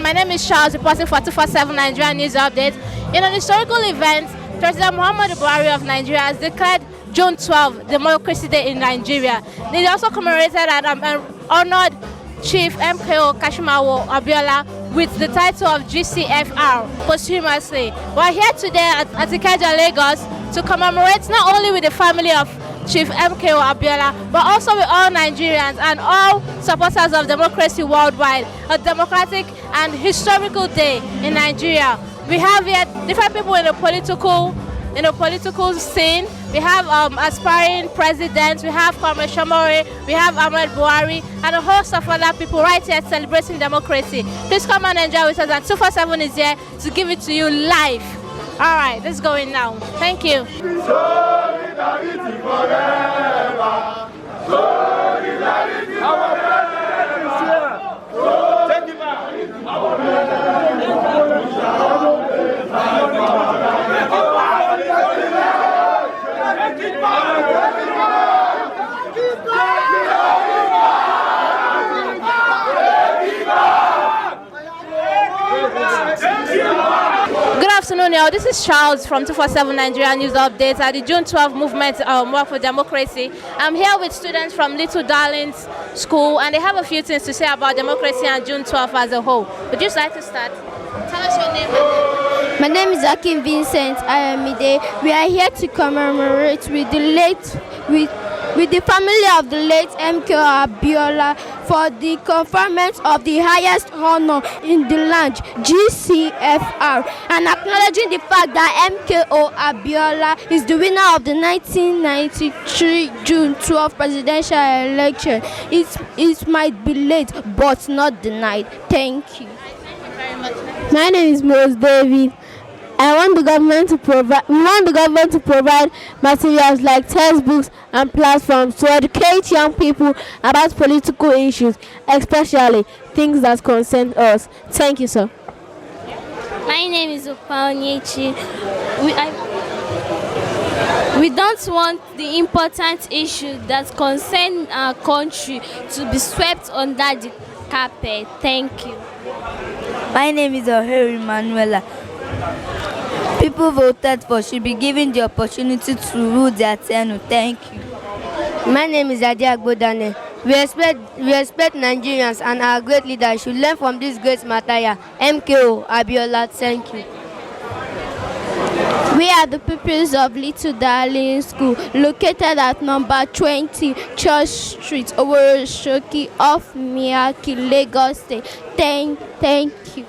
My name is Charles, reporting for 247 Nigerian News Update. In an historical event, President Muhammadu Buhari of Nigeria has declared June 12 Democracy Day in Nigeria. They also commemorated and honored Chief MKO Abiola with the title of GCFR posthumously. We're here today at Ikeja, Lagos to commemorate not only with the family of Chief MKO Abiola, but also with all Nigerians and all supporters of democracy worldwide, a democratic and historical day in Nigeria. We have here different people in the political scene. We have aspiring presidents, we have Comrade Sowore, we have Ahmed Buhari, and a host of other people right here celebrating democracy. Please come and enjoy with us, and 247 is here to give it to you live. All right, let's go in now. Thank you. Solidarity forever. Solidarity forever. Take it back. Good afternoon, y'all. This is Charles from 247 Nigerian News Updates at the June 12 movement Walk for Democracy. I'm here with students from Little Darlings School, and they have a few things to say about democracy and June 12 as a whole. Would you like to start? Tell us your name. My name is Akim Vincent Ayamide. We are here to commemorate with the family of the late MKO Abiola for the conferment of the highest honor in the land, GCFR, and acknowledging the fact that MKO Abiola is the winner of the 1993 June 12 presidential election. It might be late, but not denied. Thank you. Thank you very much. My name is Mose David. We want the government to provide materials like textbooks and platforms to educate young people about political issues, especially things that concern us. Thank you, sir. My name is Opaonyechi. We don't want the important issues that concern our country to be swept under the carpet. Thank you. My name is Oheri Manuela. People voted for should be given the opportunity to rule their tenure. Thank you. My name is Adia Bodane. We expect Nigerians and our great leaders should learn from this great martyr, MKO Abiola. Thank you. We are the pupils of Little Darling School, located at number 20 Church Street, Oworoshoki, off Miyaki, Lagos State. Thank you.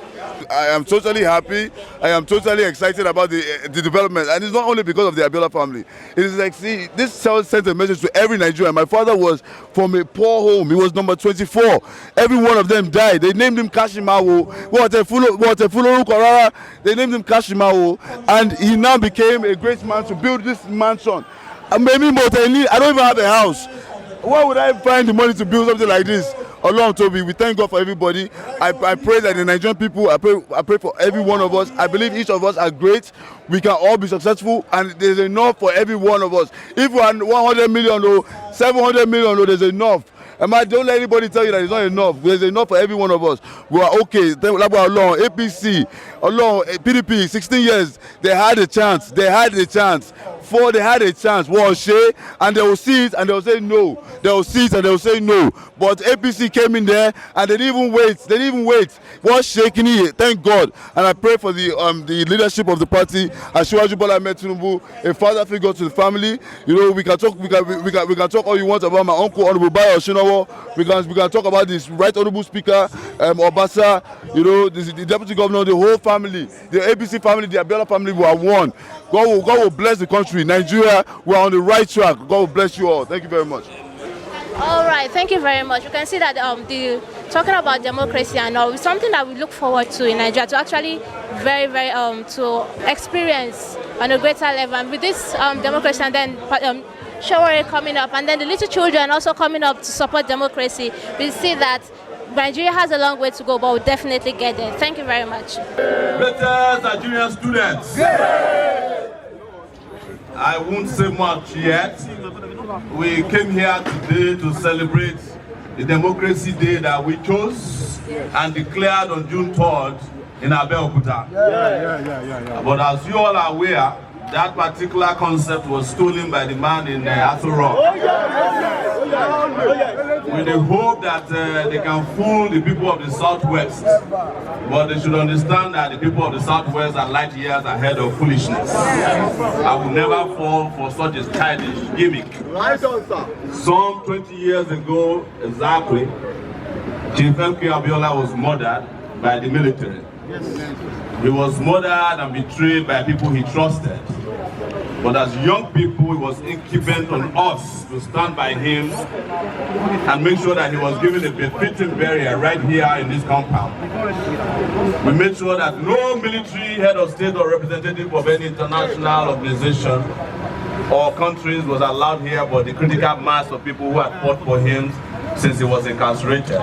I am totally happy. I am totally excited about the development, and it's not only because of the Abiola family. It is like, see, this sent a message to every Nigerian. My father was from a poor home. He was number 24. Every one of them died. They named him Kashimawo. They named him Kashimawo, and he now became a great man to build this mansion. And maybe more than I don't even have a house. Where would I find the money to build something like this? Along Toby, we thank God for everybody. I pray that the Nigerian people, I pray for every one of us. I believe each of us are great. We can all be successful, and there's enough for every one of us. If we are 100 million or 700 million, there's enough. And don't let anybody tell you that it's not enough. There's enough for every one of us. We are okay. Along APC, along PDP, 16 years, they had a chance. They had a chance. They had a chance. And they will see it and they will say no. They will see it and they will say no. But APC came in there and they didn't even wait. They didn't even wait. What's shaking here? Thank God. And I pray for the leadership of the party. Asiwaju Bola Ahmed Tinubu, a father figure to the family. You know, we can talk all you want about my uncle Honorable Bayo Oshinowo. We can talk about this Right Honorable Speaker Obasa. You know, the Deputy Governor, the whole family, the APC family, the Abiola family. We are one. God will bless the country. Nigeria, we are on the right track. God will bless you all. Thank you very much. All right, thank you very much. You can see that talking about democracy and all is something that we look forward to in Nigeria, to actually very to experience on a greater level. And with this democracy and then Sowore coming up, and then the little children also coming up to support democracy, we see that Nigeria has a long way to go, but we'll definitely get there. Thank you very much. Better Nigerian students. I won't say much yet. We came here today to celebrate the Democracy Day that we chose and declared on June 3rd in Abeokuta. But as you all are aware, that particular concept was stolen by the man in Aso Rock. With the hope that they can fool the people of the Southwest. But they should understand that the people of the Southwest are light years ahead of foolishness. I will never fall for such a childish gimmick. Some 20 years ago, exactly, Chief MKO Abiola was murdered by the military. He was murdered and betrayed by people he trusted. But as young people, it was incumbent on us to stand by him and make sure that he was given a befitting burial right here in this compound. We made sure that no military head of state or representative of any international organization or countries was allowed here, but the critical mass of people who had fought for him since he was incarcerated,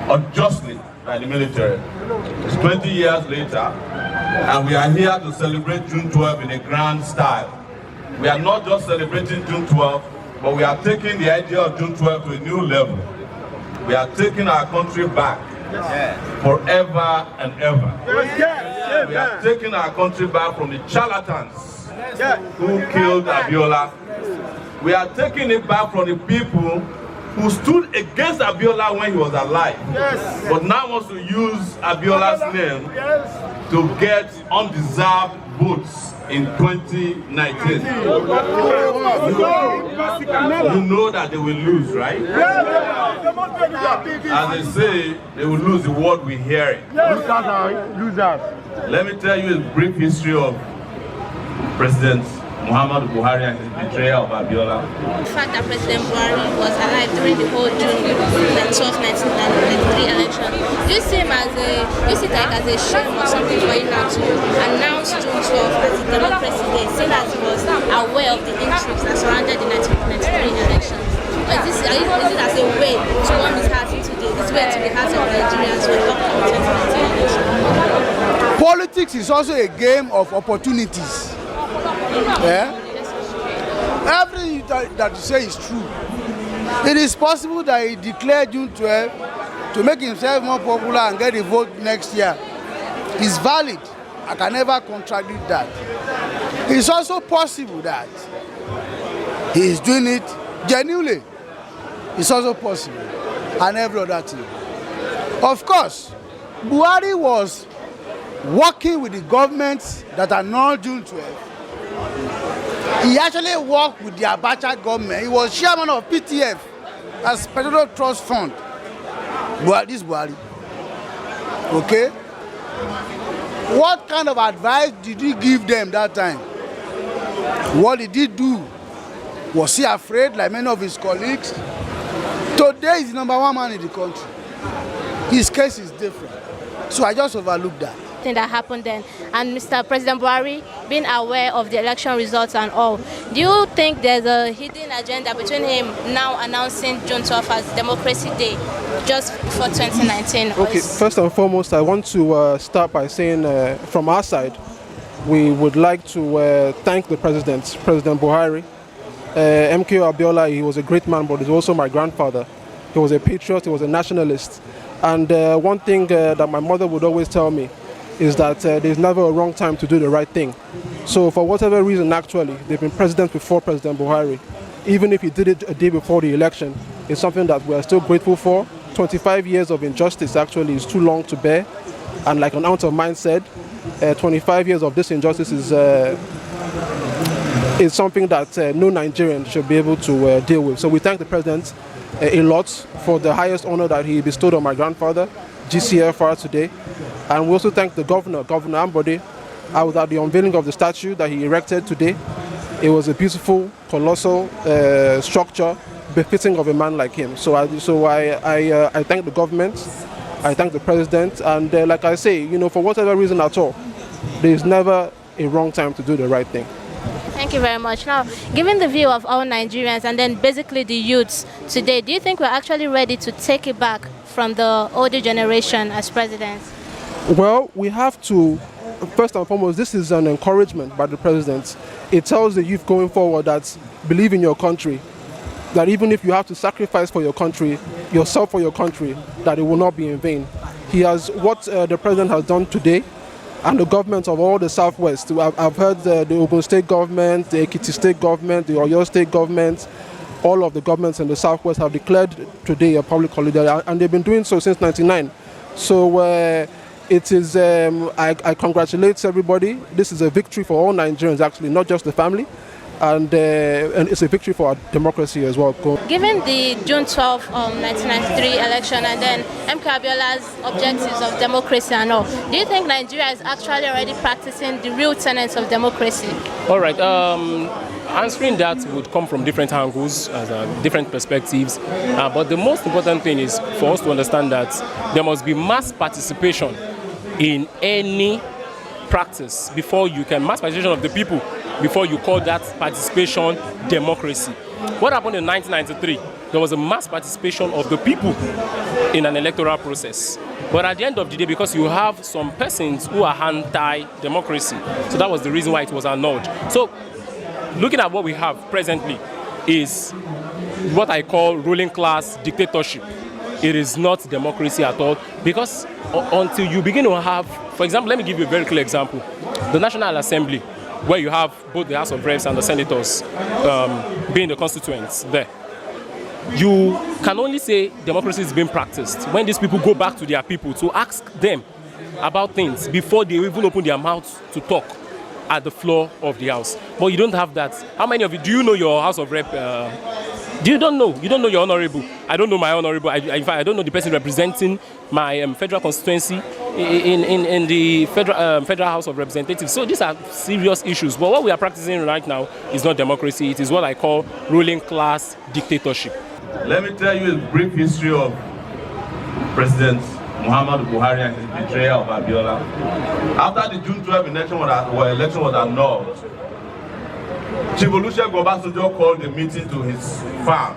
unjustly by the military. It's 20 years later, and we are here to celebrate June 12 in a grand style. We are not just celebrating June 12, but we are taking the idea of June 12 to a new level. We are taking our country back forever and ever. We are taking our country back from the charlatans who killed Abiola. We are taking it back from the people who stood against Abiola when he was alive, but now wants to use Abiola's name to get undeserved votes in 2019. You know that they will lose, right? As they say, they will lose the word we hear. Let me tell you a brief history of President Muhammadu Buhari and his betrayal of Abiola. The fact that President Buhari was alive during the whole June 12, 1993 election, do you see it as a shame or something for you now to announce June 12 as a democracy day, seeing as he was aware of the intrigues that surrounded the 1993 elections? Or is it as a way to warm his heart today, this way to the hearts of Nigerians who are upcoming 2019 election? Politics is also a game of opportunities. Yeah? Everything that you say is true. It is possible that he declared June 12 to make himself more popular and get a vote next year. It's valid. I can never contradict that. It's also possible that he is doing it genuinely. It's also possible. And every other thing. Of course, Buhari was working with the governments that are not June 12. He actually worked with the Abacha government. He was chairman of PTF, as Petroleum Trust Fund. This Buhari. Okay? What kind of advice did he give them that time? What did he do? Was he afraid like many of his colleagues? Today he's the #1 man in the country. His case is different. So I just overlooked that. That happened then, and Mr. President Buhari being aware of the election results and all, do you think there's a hidden agenda between him now announcing June 12 as Democracy Day just for 2019? Okay, first and foremost, I want to start by saying from our side, we would like to thank the President Buhari. MKO Abiola, he was a great man, but he's also my grandfather. He was a patriot, he was a nationalist. And one thing that my mother would always tell me is that there's never a wrong time to do the right thing. So for whatever reason, actually, they've been president before President Buhari. Even if he did it a day before the election, it's something that we are still grateful for. 25 years of injustice actually is too long to bear. And like an ounce of mind said, 25 years of this injustice is something that no Nigerian should be able to deal with. So we thank the president a lot for the highest honor that he bestowed on my grandfather, GCFR, today. And we also thank the Governor Ambode. I was at the unveiling of the statue that he erected today. It was a beautiful, colossal structure befitting of a man like him. So I thank the government, I thank the president, and like I say, for whatever reason at all, there is never a wrong time to do the right thing. Thank you very much. Now, given the view of all Nigerians and then basically the youths today, do you think we're actually ready to take it back from the older generation as presidents? Well, we have to, first and foremost, this is an encouragement by the president. It tells the youth going forward that believe in your country. that even if you have to sacrifice for your country, yourself for your country, that it will not be in vain. He has, what the president has done today, and the governments of all the Southwest. I've heard the Ogun State government, the Ekiti State government, the Oyo State government, all of the governments in the Southwest have declared today a public holiday, and they've been doing so since '99. So it is, I congratulate everybody. This is a victory for all Nigerians, actually, not just the family. And it's a victory for our democracy as well. Given the June 12, 1993 election and then MKO Abiola's objectives of democracy and all, do you think Nigeria is actually already practicing the real tenets of democracy? All right. Answering that would come from different angles, different perspectives. But the most important thing is for us to understand that there must be mass participation in any practice before you can, mass participation of the people, before you call that participation democracy. What happened in 1993? There was a mass participation of the people in an electoral process. But at the end of the day, because you have some persons who are anti-democracy, so that was the reason why it was annulled. So, looking at what we have presently is what I call ruling class dictatorship. It is not democracy at all, because until you begin to have, for example, let me give you a very clear example. The National Assembly, where you have both the House of Reps and the Senators being the constituents there. You can only say democracy is being practiced when these people go back to their people to ask them about things before they even open their mouths to talk at the floor of the House. But you don't have that. How many of you, do you know your House of Rep? You don't know your honorable. I don't know my honorable. In fact, I don't know the person representing my federal constituency in the Federal House of Representatives. So these are serious issues. But what we are practicing right now is not democracy. It is what I call ruling class dictatorship. Let me tell you a brief history of President Muhammadu Buhari and his betrayal of Abiola. After the June 12 election was annulled, Chief Olusegun Obasanjo called a meeting to his farm,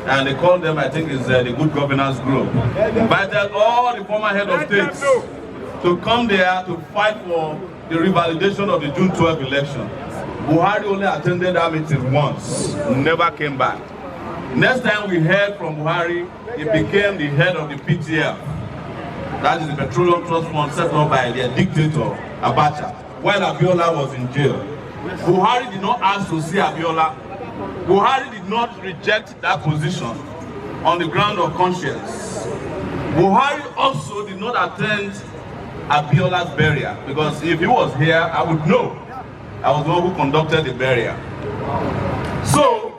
and they called them, I think it's the Good Governance Group, invited all the former head of states to come there to fight for the revalidation of the June 12 election. Buhari only attended that meeting once, never came back. Next time we heard from Buhari, he became the head of the PTF. That is the Petroleum Trust Fund set up by their dictator, Abacha, while Abiola was in jail. Buhari did not ask to see Abiola. Buhari did not reject that position on the ground of conscience. Buhari also did not attend Abiola's burial, because if he was here, I would know. I was the one who conducted the burial. So,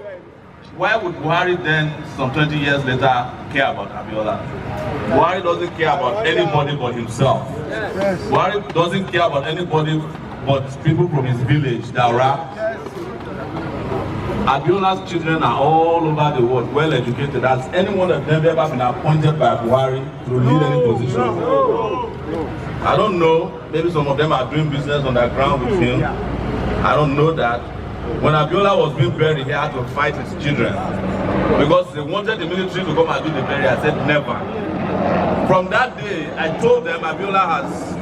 why would Buhari then, some 20 years later, care about Abiola? Buhari doesn't care about anybody but himself. Buhari doesn't care about anybody but people from his village, Daura. Abiola's children are all over the world, well educated. Has anyone of them ever been appointed by Buhari to lead any position? I don't know. Maybe some of them are doing business on the ground with him. I don't know that. When Abiola was being buried, he had to fight his children because they wanted the military to come and do the burial. I said never. From that day, I told them Abiola has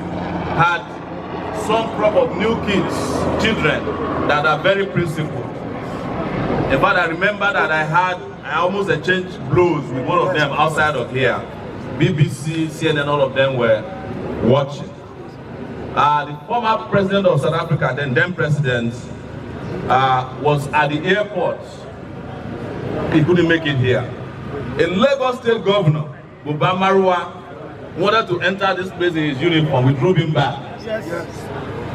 had some crop of new kids, children that are very principled. In fact, I remember that I almost exchanged blows with one of them outside of here. BBC, CNN, all of them were watching. The former president of South Africa, then president, was at the airport. He couldn't make it here. A Lagos State governor, Buba Marwa, wanted to enter this place in his uniform. We drove him back.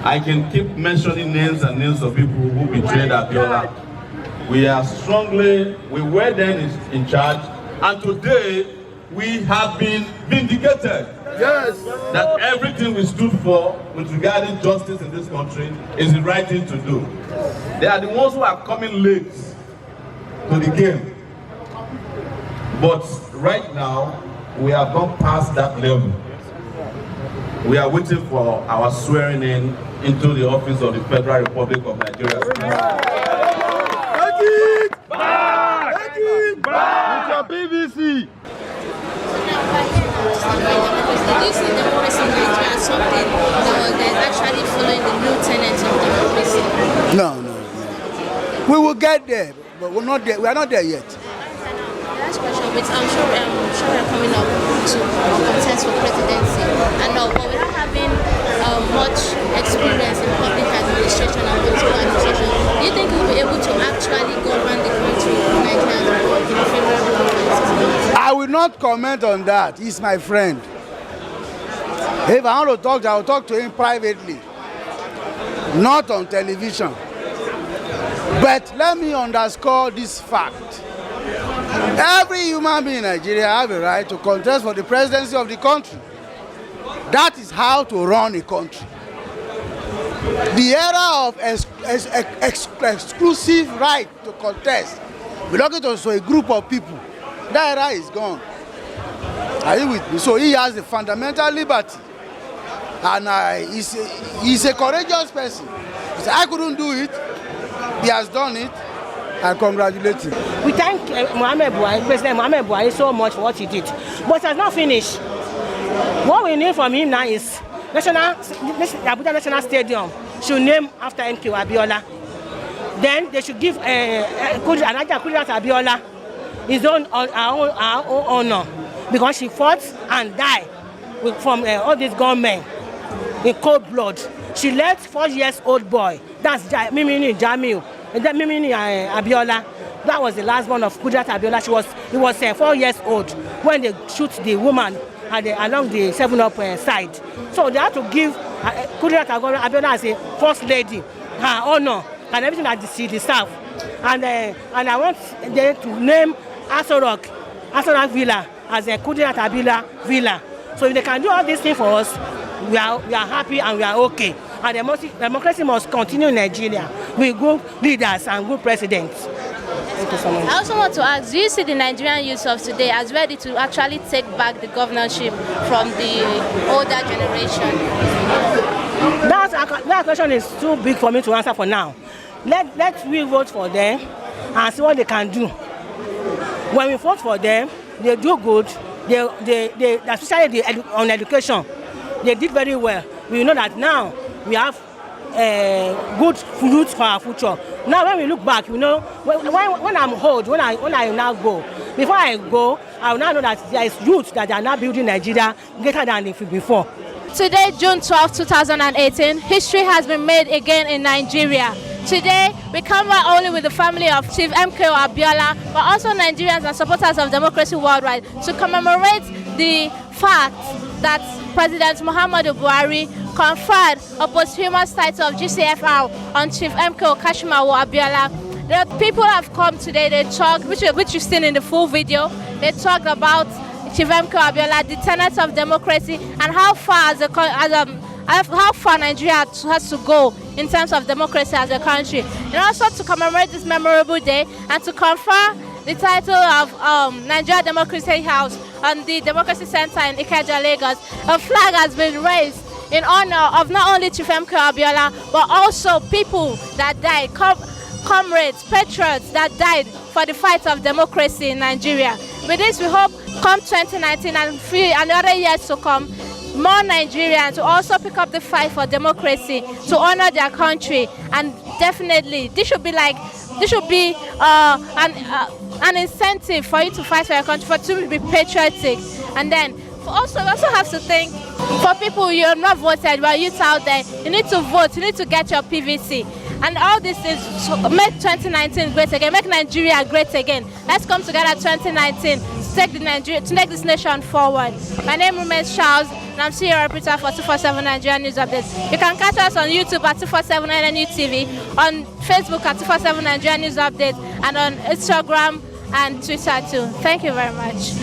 I can keep mentioning names and names of people who betrayed Abiola. We were then in charge, and today we have been vindicated. Yes, that everything we stood for with regarding justice in this country is the right thing to do. They are the ones who are coming late to the game. But right now, we have gone past that level. We are waiting for our swearing in into the office of the Federal Republic of Nigeria. Take it back! Take it back! With your BBC! Do you see democracy in Nigeria as something that is actually following the new tenets of democracy? No. We will get there, but we're not there. We are not there yet. Last question, I'm sure we're coming up to contest for presidency, and but without having much experience in public administration and political administration, do you think you'll be able to actually govern the country of Nigeria in a favorable way? I will not comment on that. He's my friend. If I want to talk, I will talk to him privately, not on television. But let me underscore this fact. Every human being in Nigeria has a right to contest for the presidency of the country. That is how to run a country. The era of exclusive right to contest belonging to a group of people, that era is gone. Are you with me? So he has a fundamental liberty. And he's a courageous person. He said, I couldn't do it. He has done it. I congratulate him. We thank President Muhammad Buhari so much for what he did. But it has not finished. What we need from him now is Abuja National Stadium should name after MKO Abiola. Then they should give Anaja Kudirat Abiola his own honor, because she fought and died from all these gunmen in cold blood. She left 4-year-old boy, that's Mimini Jamiu, and then Mimini Abiola. That was the last one of Kudirat Abiola. He was 4 years old when they shoot the woman along the 7-Up side. So they had to give Kudirat Abiola as a first lady her honor and everything that she deserves. And I want them to name Asorok Villa as a Kudirat Abiola Villa. So if they can do all these things for us, we are happy and we are okay. And democracy must continue in Nigeria with good leaders and good presidents. Thank you so much. I also want to ask, do you see the Nigerian youth of today as ready to actually take back the governorship from the older generation? That question is too big for me to answer for now. Let we vote for them and see what they can do. When we vote for them, they do good. They especially on education, they did very well. We know that now we have good youth for our future. Now when we look back, you know, when I'm old, when I now go, before I go, I will now know that there is youth that are now building Nigeria greater than before. Today, June 12, 2018, history has been made again in Nigeria. Today, we come back only with the family of Chief MKO Abiola, but also Nigerians and supporters of democracy worldwide to commemorate the fact that President Muhammadu Buhari conferred a posthumous title of GCFR on Chief MKO Abiola. The people have come today, they talked, which you've seen in the full video, they talked about Chief MKO Abiola, the tenets of democracy, and how far Nigeria has to go in terms of democracy as a country. And also to commemorate this memorable day and to confer the title of Nigeria Democracy House on the Democracy Center in Ikeja, Lagos. A flag has been raised in honor of not only Chief MKO Abiola, but also people that died, comrades, patriots that died for the fight of democracy in Nigeria. With this, we hope come 2019 and other years to come, more Nigerians will also pick up the fight for democracy to honor their country, and definitely this should be an incentive for you to fight for your country, to be patriotic. And then we also have to think for people you have not voted, but youth out there, you need to vote, you need to get your PVC. And all this is to make 2019 great again, make Nigeria great again. Let's come together 2019 to take this nation forward. My name remains Charles, and I'm still your reporter for 247 Nigerian News Updates. You can catch us on YouTube at 247 NNU TV, on Facebook at 247 Nigerian News Updates, and on Instagram and Twitter too. Thank you very much.